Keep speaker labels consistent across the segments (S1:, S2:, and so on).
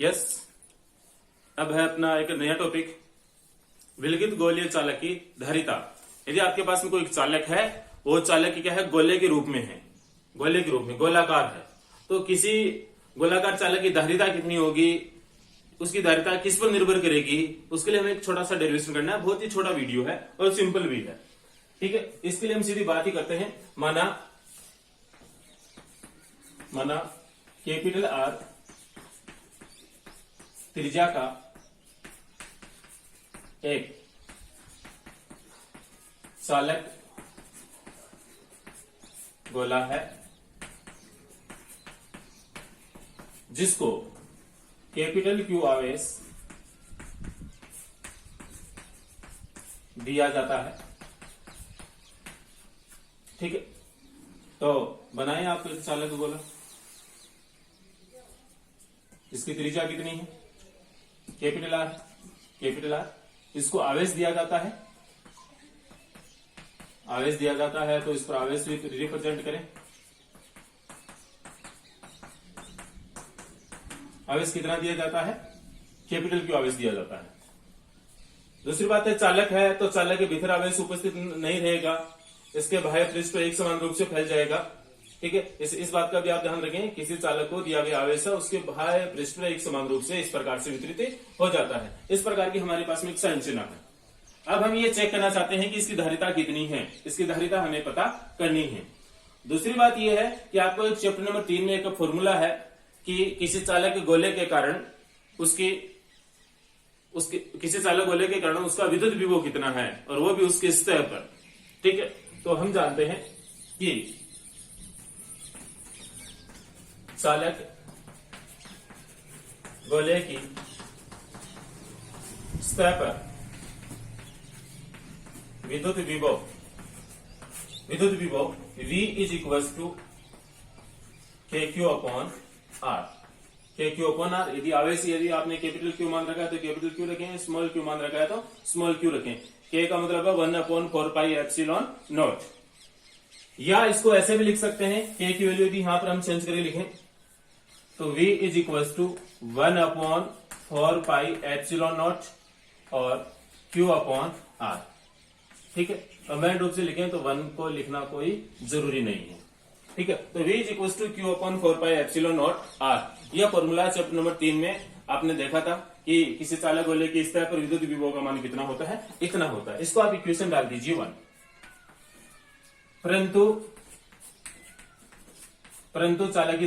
S1: Yes, अब है अपना एक नया टॉपिक, विलगित गोलीय चालक की धारिता। यदि आपके पास में कोई चालक है, वो चालक क्या है, गोले के रूप में है, गोले के रूप में गोलाकार है, तो किसी गोलाकार चालक की धारिता कितनी होगी, उसकी धारिता किस पर निर्भर करेगी, उसके लिए हमें एक छोटा सा डेरिवेशन करना है। बहुत ही छोटा वीडियो है और सिंपल भी है, ठीक है। इसके लिए हम सीधी बात ही करते हैं। माना कैपिटल आर त्रिज्या का एक चालक गोला है जिसको कैपिटल क्यू आवेश दिया जाता है, ठीक है। तो बनाए आप चालक गोला, इसकी त्रिज्या कितनी है, कैपिटल आर, इसको आवेश दिया जाता है, तो इस पर आवेश भी रिप्रेजेंट करें। आवेश कितना दिया जाता है, कैपिटल क्यू आवेश दिया जाता है। दूसरी बात है, चालक है तो चालक के भीतर आवेश उपस्थित नहीं रहेगा, इसके बाह्य पृष्ठ पर एक समान रूप से फैल जाएगा, ठीक है। इस बात का भी आप ध्यान रखें, किसी चालक को दिया गया आवेश है उसके बाह्य पृष्ठ पर एक समान रूप से इस प्रकार से वितरित हो जाता है। इस प्रकार की हमारे पास में एक संरचना है। अब हम ये चेक करना चाहते हैं कि इसकी धारिता कितनी है, इसकी धारिता हमें पता करनी है। दूसरी बात यह है कि आपको एक चैप्टर नंबर 3 में एक फॉर्मूला है कि किसी चालक गोले के कारण उसका विद्युत विभव कितना है, और वो भी उसके स्तर पर, ठीक है। तो हम जानते हैं कि चालक गोले की सतह पर विद्युत विभव V is equal to KQ upon R। यदि आवेश यदि आपने कैपिटल क्यू मान रखा है तो कैपिटल क्यू रखें, स्मॉल क्यू मान रखा है तो स्मॉल क्यू रखें। K का मतलब है 1/4πε0। या इसको ऐसे भी लिख सकते हैं, K की वैल्यू यदि यहां पर हम चेंज करके लिखें तो V इज इक्वल टू 1/4πε0 और Q अपॉन R, ठीक है। कंबाइंड रूप से लिखें तो 1 को लिखना कोई जरूरी नहीं है, ठीक है। तो V is equal to Q upon 4πε0 R। यह फॉर्मूला चैप्टर नंबर 3 में आपने देखा था कि किसी चालक गोले की सतह पर विद्युत विभव का मान कितना होता है, इतना होता है। इसको आप इक्वेशन डाल दीजिए 1। परंतु चालक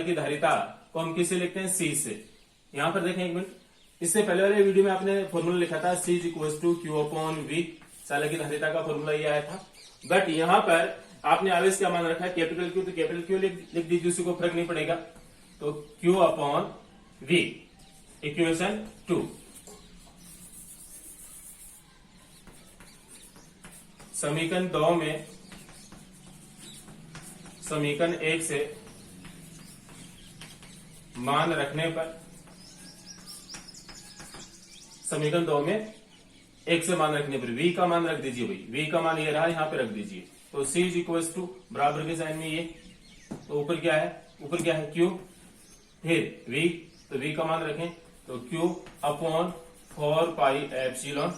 S1: की धारिता को हम किससे लिखते हैं, C से। यहां पर देखें एक मिनट, इससे पहले वाले वीडियो में आपने फॉर्मूला लिखा था C is equal to Q upon V, चालक की धारिता का फॉर्मूला ये आया था। बट यहां पर आपने आवेश क्या मान रखा है, कैपिटल क्यू, तो कैपिटल क्यू लिख दीजिए, उसी को फर्क नहीं पड़ेगा। तो Q अपॉन V, इक्वेशन 2। समीकरण 2 में समीकरण 1 से मान रखने पर, समीकरण 2 में 1 से मान रखने पर V का मान रख दीजिए भाई, V का मान ये रहा, यहां पे रख दीजिए। तो C इज इक्वल टू बराबर के साइन में ये, तो ऊपर क्या है Q, फिर V, तो V का मान रखें तो Q अपॉन 4πε0।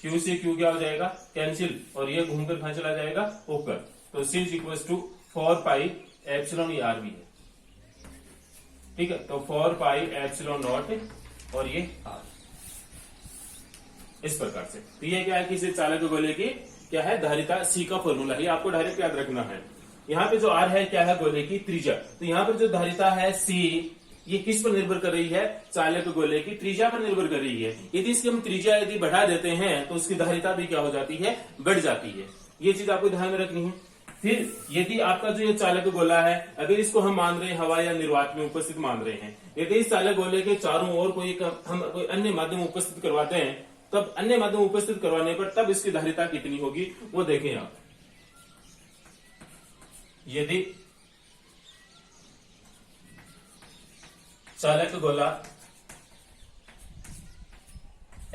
S1: Q से Q क्या हो जाएगा, कैंसिल, और ये घूमकर कहां चला जाएगा, ऊपर। तो C इज इक्वल टू 4πε, ये R भी है, ठीक है। तो 4πε0 और ये R, इस प्रकार से। तो ये क्या है, किसी चालक गोले की क्या है, धारिता, C का फॉर्मूला है, आपको डायरेक्ट याद रखना है। यहाँ पे जो R है क्या है, गोले की त्रिज्या। तो यहाँ पर जो धारिता है C, ये किस पर निर्भर कर रही है, चालक गोले की त्रिज्या पर निर्भर कर रही है। यदि इसकी हम त्रिज्या यदि बढ़ा देते हैं तो उसकी धारिता भी क्या हो जाती है, बढ़ जाती है। ये चीज आपको ध्यान में रखनी है। फिर यदि आपका जो ये चालक गोला है, अगर इसको हम मान रहे हैं हवा या निर्वात में उपस्थित मान रहे हैं, यदि इस चालक गोले के चारों ओर हम कोई अन्य माध्यम उपस्थित करवाते हैं, तब अन्य माध्यम उपस्थित करवाने पर तब इसकी धारिता कितनी होगी वो देखें आप। यदि चालक गोला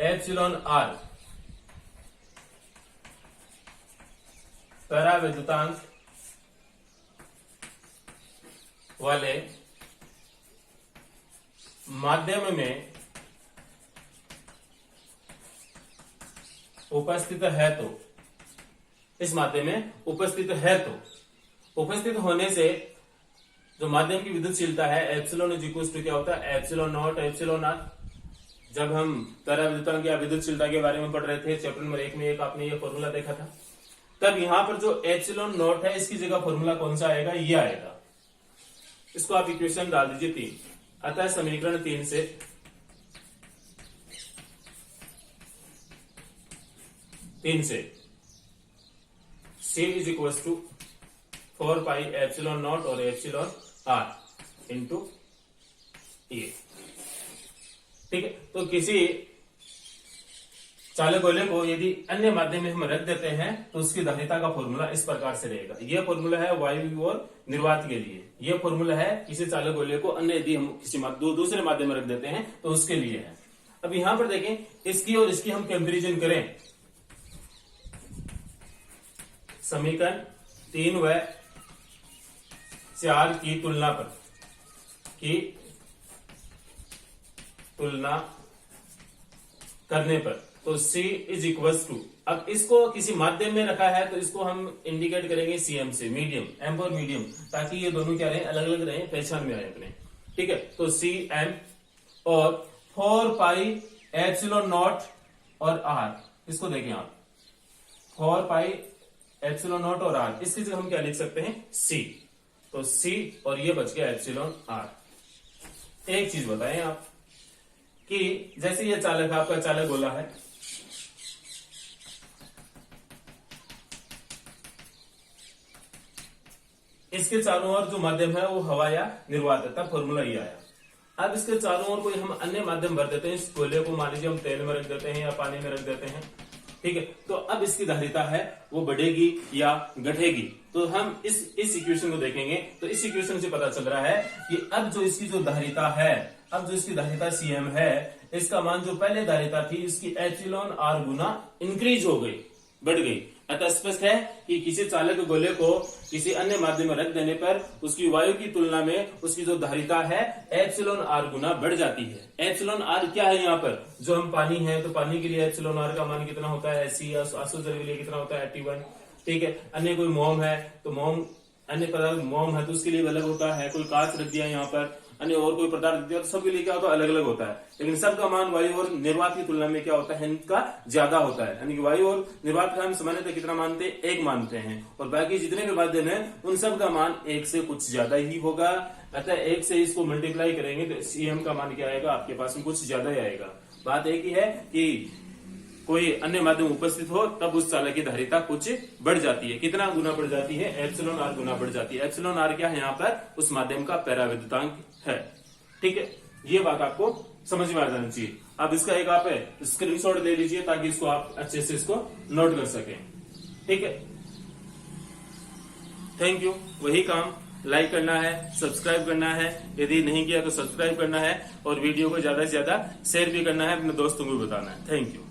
S1: एप्सिलॉन आर परावैद्युतांक वाले माध्यम में उपस्थित है तो, इस माध्यम में उपस्थित है तो, उपस्थित होने से जो माध्यम की विद्युतशीलता है एप्सिलॉन इज इक्वल टू क्या होता है, एप्सिलॉन नॉट एप्सिलॉन आर। जब हम परावैद्युतांक या विद्युतशीलता के बारे में पढ़ रहे थे चैप्टर नंबर 1 में एक आपने ये फॉर्मूला देखा था, तब यहां पर जो एप्सिलॉन नॉट है इसकी जगह फॉर्मूला कौन सा आएगा, ये आएगा। इसको आप इक्वेशन डाल दीजिए 3। अतः समीकरण 3 से C is equal to 4 pi epsilon naught और एप्सिलॉन आर इंटू ए। ठीक है, तो किसी चालक गोले को यदि अन्य माध्यम में हम रख देते हैं तो उसकी धारिता का फॉर्मूला इस प्रकार से रहेगा। यह फॉर्मूला है वायु और निर्वात के लिए, यह फॉर्मूला है किसी चालक गोले को अन्य यदि हम किसी दूसरे माध्यम में रख देते हैं तो उसके लिए है। अब यहां पर देखें, इसकी और इसकी हम कंपैरिजन करें, समीकरण 3 व 4 की तुलना करने पर तो C इज इक्वल टू, अब इसको किसी माध्यम में रखा है तो इसको हम इंडिकेट करेंगे CM से, मीडियम, M फॉर मीडियम, ताकि ये दोनों क्या रहे, अलग अलग रहे, पहचान में आए अपने। ठीक है, तो CM और 4 पाई एप्सिलॉन नॉट और R, इसको देखें आप, 4 पाई एप्सिलॉन नॉट और R, इसकी जगह हम क्या लिख सकते हैं, C। तो C और ये बच गया एप्सिलॉन R। एक चीज बताएं आप कि जैसे ये चालक आपका चालक गोला है, इसके चारों ओर जो माध्यम है वो हवा या निर्वात है, तब फॉर्मूला ये आया। अब इसके चारों ओर कोई हम अन्य माध्यम भर देते हैं, इस गोले को मान लीजिए हम तेल में रख देते हैं या पानी में रख देते हैं। ठीक है, तो अब इसकी धारिता है वो बढ़ेगी या घटेगी, तो हम इस इक्वेशन को देखेंगे। तो इस इक्वेशन से पता चल रहा है कि अब जो इसकी जो धारिता है, अब जो इसकी धारिता CM है, इसका मान जो पहले धारिता थी इसकी एप्सिलॉन R गुना इंक्रीज हो गई, बढ़ गई। अतः स्पष्ट है कि किसी चालक गोले को किसी अन्य माध्यम में रख देने पर उसकी वायु की तुलना में उसकी जो धारिता है एप्सिलॉन R गुना बढ़ जाती है। एप्सिलॉन R क्या है, यहाँ पर जो हम पानी है तो पानी के लिए एप्सिलॉन R का मान कितना होता है, H आसु जल के लिए कितना होता है 81। ठीक है, अन्य कोई मोम है तो मोम, अन्य पदार्थ मोम है तो उसके लिए अलग होता है, कोई कांच रख दिया यहाँ पर, अन्य और कोई पदार्थ दिया तो सबके लिए क्या होता है, अलग अलग होता है। लेकिन सबका मान वायु और निर्वात की तुलना में क्या होता है, इनका ज्यादा होता है। यानी कि वायु और निर्वात का हम सामान्यतः कितना मानते हैं, 1 मानते हैं, और बाकी जितने भी माध्यम है उन सब का मान 1 से कुछ ज्यादा ही होगा। अतः 1 से इसको मल्टीप्लाई करेंगे तो CM का मान क्या आएगा, आपके पास में कुछ ज्यादा ही आएगा। बात एक ही है कि कोई अन्य माध्यम उपस्थित हो तब उस चालक की धारिता कुछ बढ़ जाती है। कितना गुना बढ़ जाती है, एप्सिलॉन R गुना बढ़ जाती है। एप्सिलॉन R क्या है, यहाँ पर उस माध्यम का परावैद्युतांक है। ठीक है, ये बात आपको समझ में आ जानी चाहिए। अब इसका एक आप स्क्रीनशॉट ले लीजिए ताकि इसको आप अच्छे से इसको नोट कर सकें। ठीक है, थैंक यू। वही काम लाइक करना है, सब्सक्राइब करना है, यदि नहीं किया तो सब्सक्राइब करना है, और वीडियो को ज्यादा से ज्यादा शेयर भी करना है, अपने दोस्तों को भी बताना है। Thank you.